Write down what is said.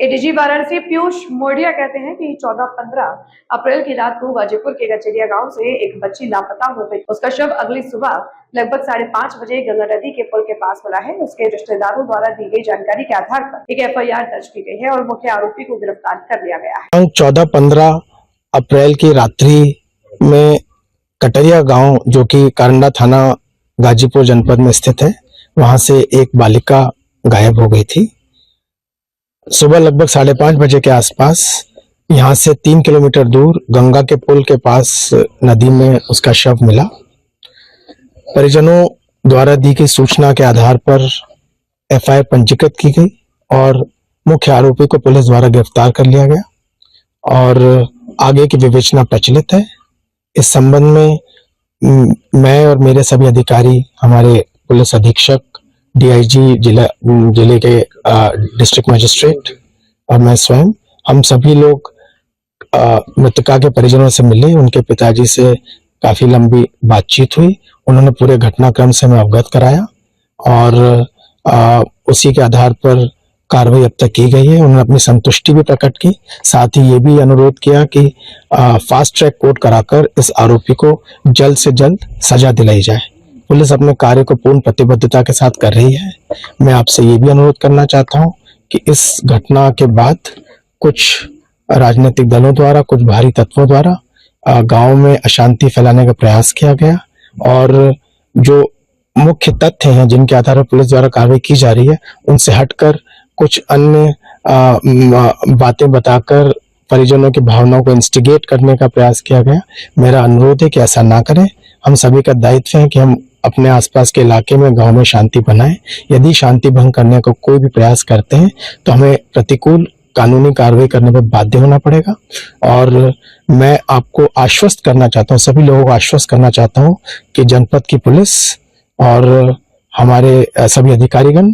ADG Varanasi Piyush मोढ़िया कहते हैं कि 14-15 अप्रैल की रात को गाजीपुर के गचरिया गांव से एक बच्ची लापता हो गई। उसका शव अगली सुबह लगभग 5:30 बजे गंगा नदी के पुल के पास मिला है। उसके रिश्तेदारों द्वारा दी गई जानकारी के आधार पर एक एफआईआर दर्ज की गई है और मुख्य आरोपी को गिरफ्तार कर लिया गया है। 14-15 अप्रैल की रात्रि में कटरिया गाँव, जो कि कारंडा थाना गाजीपुर जनपद में स्थित है, वहां से एक बालिका गायब हो गई थी। सुबह लगभग 5:30 बजे के आसपास यहाँ से 3 किलोमीटर दूर गंगा के पुल के पास नदी में उसका शव मिला। परिजनों द्वारा दी गई सूचना के आधार पर एफआईआर पंजीकृत की गई और मुख्य आरोपी को पुलिस द्वारा गिरफ्तार कर लिया गया और आगे की विवेचना प्रचलित है। इस संबंध में मैं और मेरे सभी अधिकारी, हमारे पुलिस अधीक्षक, डीआईजी जिले के डिस्ट्रिक्ट मजिस्ट्रेट और मैं स्वयं, हम सभी लोग मृतका के परिजनों से मिले। उनके पिताजी से काफी लंबी बातचीत हुई। उन्होंने पूरे घटनाक्रम से हमें अवगत कराया और उसी के आधार पर कार्रवाई अब तक की गई है। उन्होंने अपनी संतुष्टि भी प्रकट की, साथ ही ये भी अनुरोध किया कि फास्ट ट्रैक कोर्ट कराकर इस आरोपी को जल्द से जल्द सजा दिलाई जाए। पुलिस अपने कार्य को पूर्ण प्रतिबद्धता के साथ कर रही है। मैं आपसे ये भी अनुरोध करना चाहता हूं कि इस घटना के बाद कुछ राजनीतिक दलों द्वारा, कुछ भारी तत्वों द्वारा गांव में अशांति फैलाने का प्रयास किया गया और जो मुख्य तथ्य हैं जिनके आधार पर पुलिस द्वारा कार्रवाई की जा रही है, उनसे हटकर कुछ अन्य बातें बताकर परिजनों की भावनाओं को इंस्टिगेट करने का प्रयास किया गया। मेरा अनुरोध है कि ऐसा ना करें। हम सभी का दायित्व है कि हम अपने आसपास के इलाके में, गांव में शांति बनाएं। यदि शांति भंग करने को कोई भी प्रयास करते हैं तो हमें प्रतिकूल कानूनी कार्रवाई करने पर बाध्य होना पड़ेगा। और मैं आपको आश्वस्त करना चाहता हूं, सभी लोगों को आश्वस्त करना चाहता हूं कि जनपद की पुलिस और हमारे सभी अधिकारीगण